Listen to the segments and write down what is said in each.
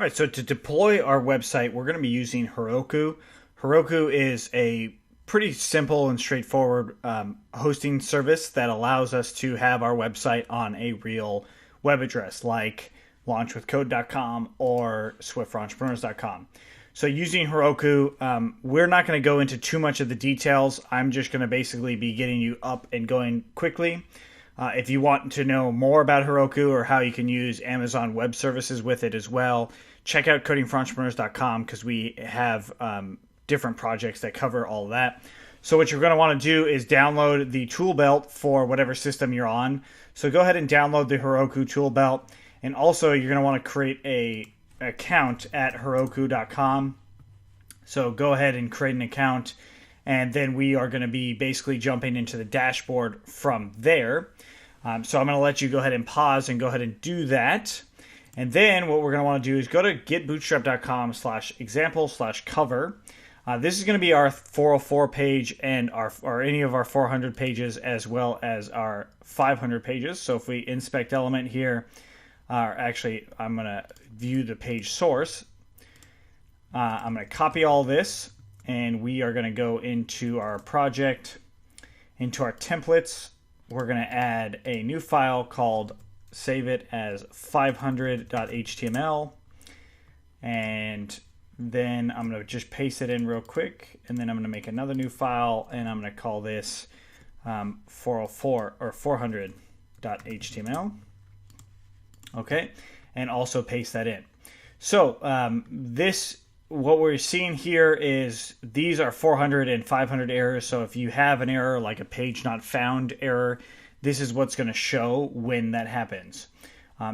All right, so to deploy our website, we're going to be using Heroku. Heroku is a pretty simple and straightforward hosting service that allows us to have our website on a real web address like launchwithcode.com or swiftforentrepreneurs.com. So using Heroku, we're not going to go into too much of the details. I'm just going to basically be getting you up and going quickly. If you want to know more about Heroku or how you can use Amazon Web Services with it as well, check out codingforentrepreneurs.com because we have different projects that cover all of that. So what you're going to want to do is download the tool belt for whatever system you're on. So go ahead and download the Heroku tool belt. And also you're going to want to create an account at heroku.com. So go ahead and create an account. And then we are going to be basically jumping into the dashboard from there. So I'm going to let you go ahead and pause and go ahead and do that. And then what we're going to want to do is go to getbootstrap.com/example/cover. This is going to be our 404 page and or any of our 400 pages as well as our 500 pages. So if we inspect element here, actually I'm going to view the page source. I'm going to copy all this. And we are going to go into our project, into our templates. We're going to add a new file called save it as 500.html. And then I'm going to just paste it in real quick. And then I'm going to make another new file and I'm going to call this 404 or 400.html. Okay. And also paste that in. So what we're seeing here is these are 400 and 500 errors. So if you have an error like a page not found error, this is what's going to show when that happens.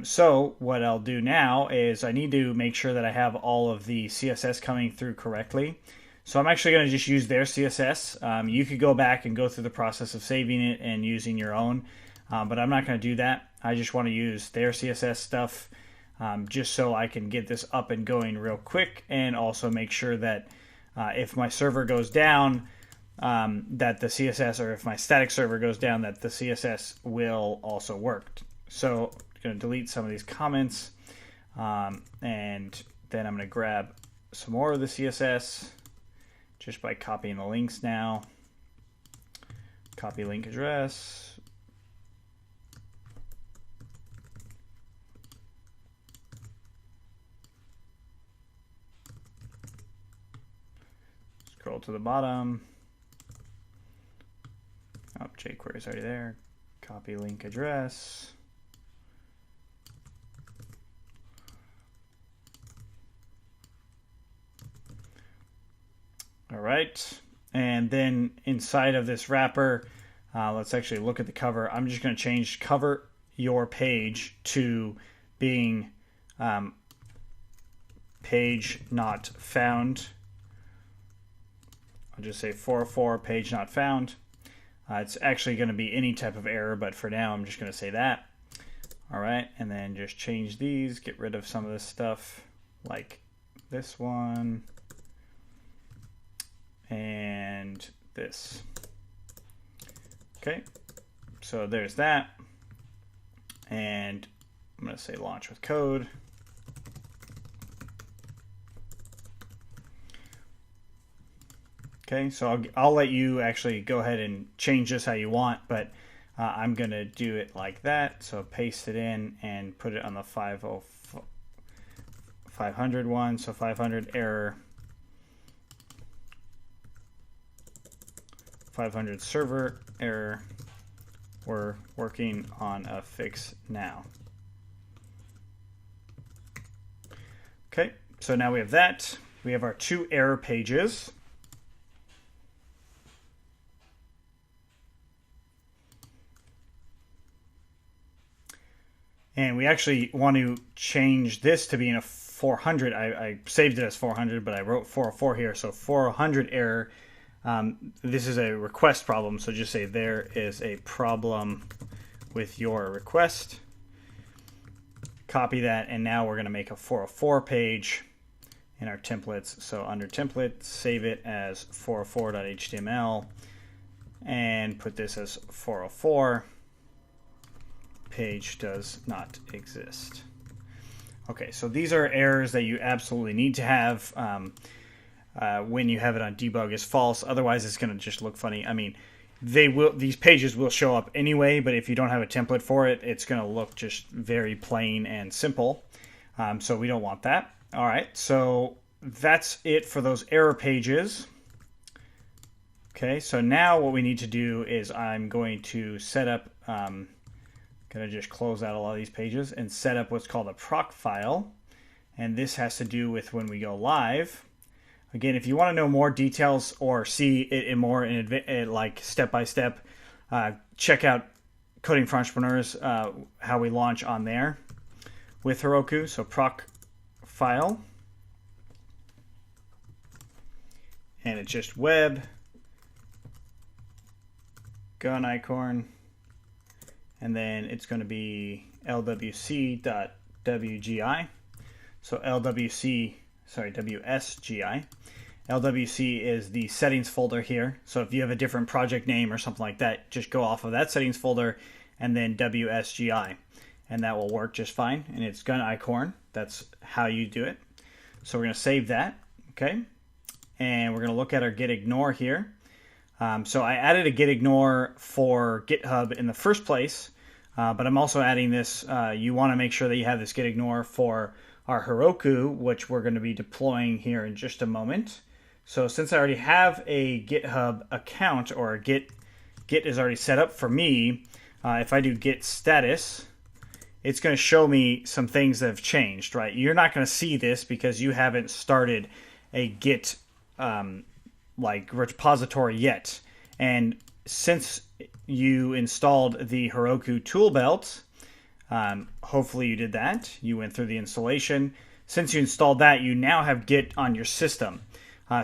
So what I'll do now is I need to make sure that I have all of the CSS coming through correctly. So I'm actually going to just use their CSS. You could go back and go through the process of saving it and using your own, but I'm not going to do that. I just want to use their CSS stuff. Just so I can get this up and going real quick and also make sure that if my server goes down, that the CSS, or if my static server goes down, that the CSS will also work. So I'm going to delete some of these comments and then I'm going to grab some more of the CSS just by copying the links now. Copy link address. Scroll to the bottom. Oh, jQuery is already there. Copy link address. All right. And then inside of this wrapper, let's actually look at the cover. I'm just going to change cover your page to being page not found. I'll just say 404 page not found. It's actually going to be any type of error, but for now I'm just going to say that. All right, and then just change these, get rid of some of this stuff like this one and this. Okay, so there's that. And I'm going to say launch with code. Okay, so I'll let you actually go ahead and change this how you want, but I'm going to do it like that. So paste it in and put it on the 500 one. So 500 error, 500 server error. We're working on a fix now. Okay, so now we have that. We have our two error pages. And we actually want to change this to being a 400. I saved it as 400, but I wrote 404 here. So 400 error. This is a request problem. So just say there is a problem with your request. Copy that. And now we're going to make a 404 page in our templates. So under template, save it as 404.html and put this as 404. Page does not exist. Okay, so these are errors that you absolutely need to have when you have it on debug is false. Otherwise, it's going to just look funny. I mean, these pages will show up anyway, but if you don't have a template for it, it's going to look just very plain and simple. So we don't want that. All right, so that's it for those error pages. Okay, so now what we need to do is I'm going to set up, going to just close out a lot of these pages and set up what's called a proc file. And this has to do with when we go live. Again, if you want to know more details or see it in more like step-by-step, check out Coding for Entrepreneurs, how we launch on there with Heroku. So proc file. And it's just web, gun icon, and then it's going to be lwc.wgi. So WSGI. LWC is the settings folder here. So if you have a different project name or something like that, just go off of that settings folder and then WSGI, and that will work just fine. And it's gun icon. That's how you do it. So we're going to save that. Okay. And we're going to look at our git ignore here. So I added a git ignore for GitHub in the first place, but I'm also adding this. You want to make sure that you have this git ignore for our Heroku, which we're going to be deploying here in just a moment. So since I already have a GitHub account, or a Git is already set up for me, if I do git status, it's going to show me some things that have changed, right? You're not going to see this because you haven't started a Git like repository yet. And since you installed the Heroku tool belt, hopefully you did that. You went through the installation. Since you installed that, you now have Git on your system.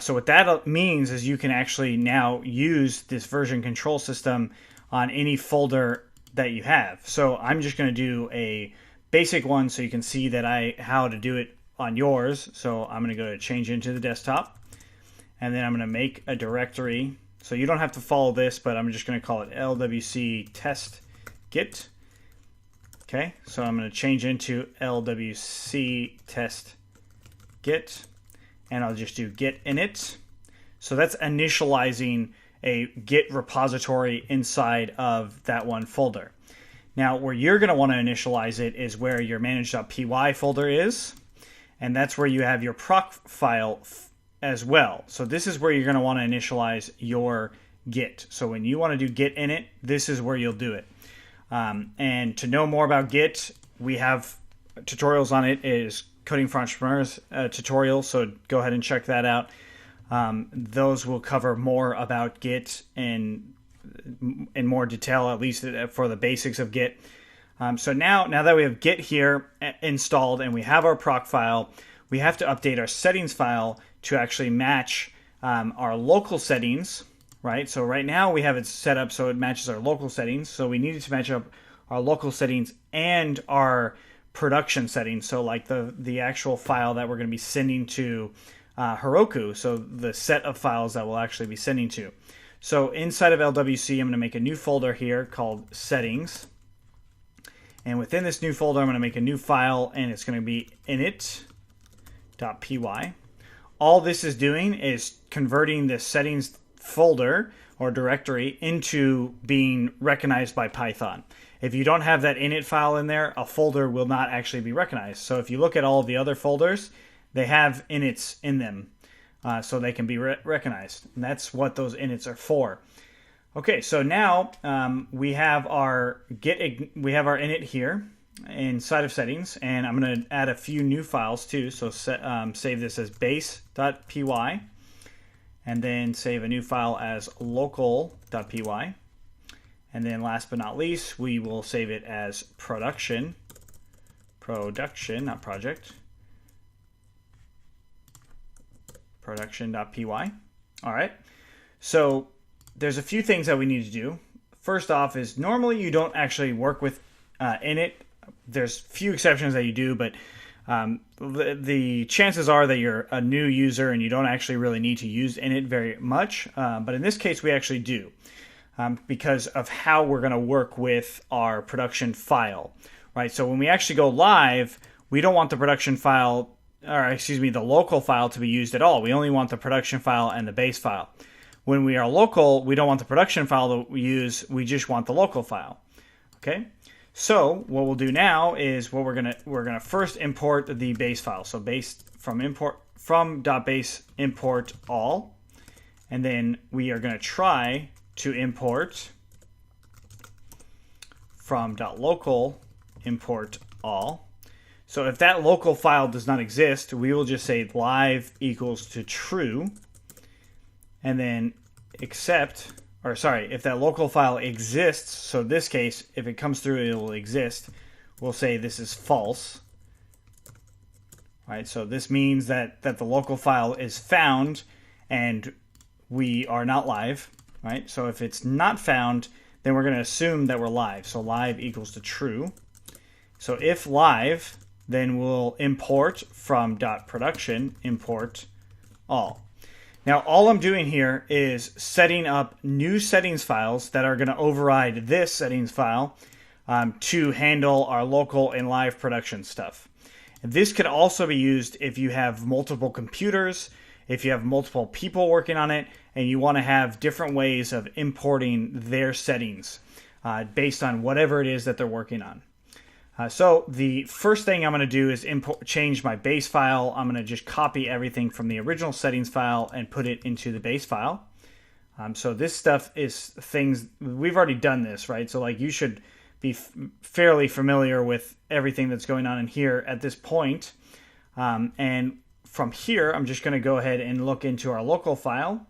So what that means is you can actually now use this version control system on any folder that you have. So I'm just going to do a basic one so you can see that how to do it on yours. So I'm going to go to change into the desktop, and then I'm going to make a directory. So you don't have to follow this, but I'm just going to call it LWC test git. Okay, so I'm going to change into LWC test git, and I'll just do git init. So that's initializing a Git repository inside of that one folder. Now, where you're going to want to initialize it is where your manage.py folder is, and that's where you have your proc file as well. So this is where you're going to want to initialize your Git. So when you want to do git init, this is where you'll do it. And to know more about Git, we have tutorials on it. It is Coding for Entrepreneurs tutorial, so go ahead and check that out. Those will cover more about Git in more detail, at least for the basics of Git. So now that we have Git here installed and we have our proc file, we have to update our settings file to actually match our local settings. Right, so right now we have it set up so it matches our local settings. So we needed to match up our local settings and our production settings. So like the actual file that we're going to be sending to Heroku. So the set of files that we'll actually be sending to. So inside of LWC, I'm going to make a new folder here called settings. And within this new folder, I'm going to make a new file, and it's going to be init.py. All this is doing is converting the settings folder or directory into being recognized by Python. If you don't have that init file in there, a folder will not actually be recognized. So if you look at all of the other folders, they have inits in them, so they can be recognized. And that's what those inits are for. Okay, so now we have our init here inside of settings, and I'm going to add a few new files too. So save this as base.py. And then save a new file as local.py. And then last but not least, we will save it as production, not project, production.py. All right. So there's a few things that we need to do. First off is normally you don't actually work with init. There's few exceptions that you do, but the chances are that you're a new user and you don't actually really need to use init very much. But in this case, we actually do because of how we're going to work with our production file, right? So when we actually go live, we don't want the production file, or excuse me, the local file to be used at all. We only want the production file and the base file. When we are local, we don't want the production file that we use, we just want the local file. Okay? So what we'll do now is we're gonna first import the base file. So base from .base import all, and then we are gonna try to import from .local import all. So if that local file does not exist, we will just say live equals to true, and then if that local file exists, so in this case, if it comes through, it will exist, we'll say this is false. All right, so this means that the local file is found and we are not live, right? So if it's not found, then we're going to assume that we're live. So live equals to true. So if live, then we'll import from .production import all. Now, all I'm doing here is setting up new settings files that are going to override this settings file to handle our local and live production stuff. And this could also be used if you have multiple computers, if you have multiple people working on it, and you want to have different ways of importing their settings based on whatever it is that they're working on. So the first thing I'm going to do is change my base file. I'm going to just copy everything from the original settings file and put it into the base file. So this stuff is things, we've already done this, right? So like you should be fairly familiar with everything that's going on in here at this point. And from here, I'm just going to go ahead and look into our local file.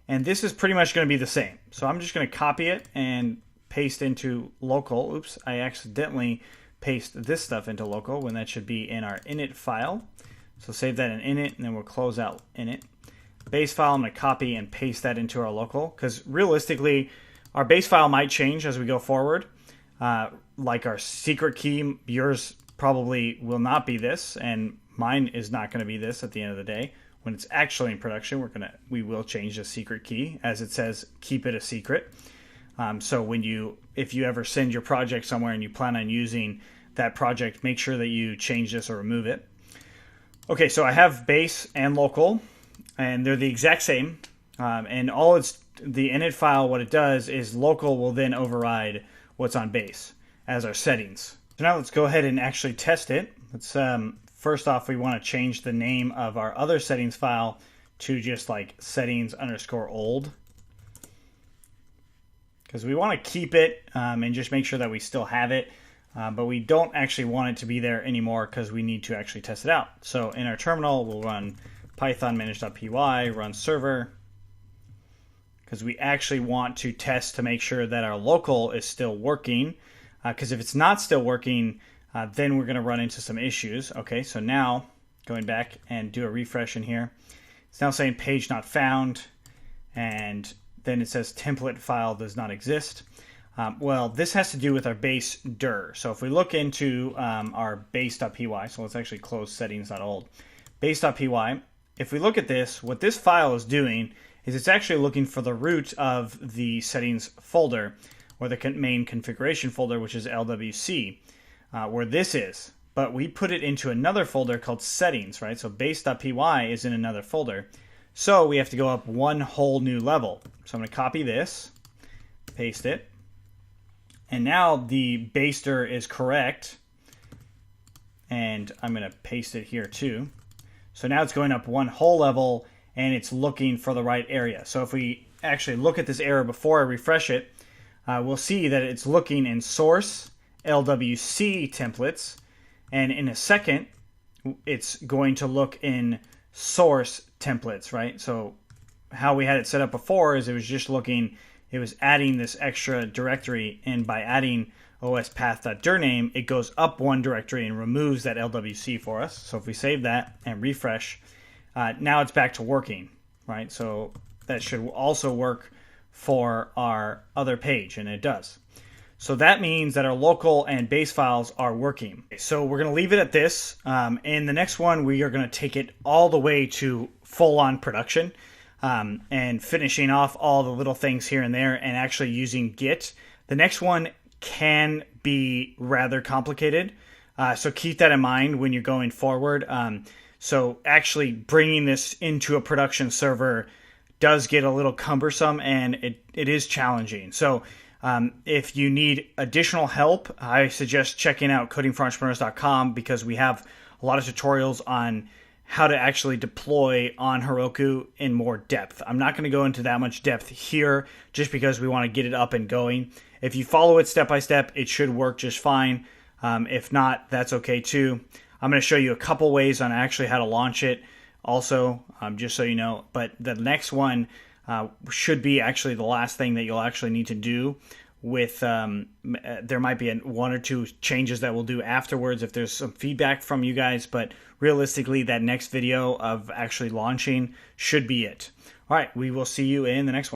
And this is pretty much going to be the same. So I'm just going to copy it and paste into local. Oops, I accidentally paste this stuff into local when that should be in our init file. So save that in init, and then we'll close out init. Base file, I'm going to copy and paste that into our local, because realistically, our base file might change as we go forward. Like our secret key, yours probably will not be this, and mine is not going to be this at the end of the day. When it's actually in production, we will change the secret key, as it says, keep it a secret. So if you ever send your project somewhere and you plan on using that project, make sure that you change this or remove it. Okay, so I have base and local, and they're the exact same. And the init file, what it does is local will then override what's on base as our settings. So now let's go ahead and actually test it. Let's first off, we want to change the name of our other settings file to just like settings_old. Because we want to keep it and just make sure that we still have it, but we don't actually want it to be there anymore because we need to actually test it out. So in our terminal, we'll run python manage.py, run server, because we actually want to test to make sure that our local is still working, because if it's not still working, then we're going to run into some issues. Okay, so now going back and do a refresh in here, it's now saying page not found, and then it says template file does not exist. Well, this has to do with our base dir. So if we look into our base.py, so let's actually close settings.old. Base.py, if we look at this, what this file is doing is it's actually looking for the root of the settings folder, or the main configuration folder, which is LWC, where this is. But we put it into another folder called settings, right? So base.py is in another folder. So we have to go up one whole new level. So I'm going to copy this, paste it, and now the base dir is correct, and I'm going to paste it here too. So now it's going up one whole level, and it's looking for the right area. So if we actually look at this error before I refresh it, we'll see that it's looking in source, LWC templates, and in a second, it's going to look in source templates, right? So how we had it set up before is it was just looking, it was adding this extra directory, and by adding ospath.dirname, it goes up one directory and removes that LWC for us. So if we save that and refresh, now it's back to working, right? So that should also work for our other page, and it does. So that means that our local and base files are working. So we're going to leave it at this. In the next one, we are going to take it all the way to full-on production and finishing off all the little things here and there and actually using Git. The next one can be rather complicated. So keep that in mind when you're going forward. So actually bringing this into a production server does get a little cumbersome, and it is challenging. So if you need additional help, I suggest checking out codingforentrepreneurs.com, because we have a lot of tutorials on how to actually deploy on Heroku in more depth. I'm not going to go into that much depth here just because we want to get it up and going. If you follow it step by step, it should work just fine. If not, that's okay too. I'm going to show you a couple ways on actually how to launch it also, just so you know. But the next one should be actually the last thing that you'll actually need to do with, there might be one or two changes that we'll do afterwards if there's some feedback from you guys, but realistically that next video of actually launching should be it. All right, we will see you in the next one.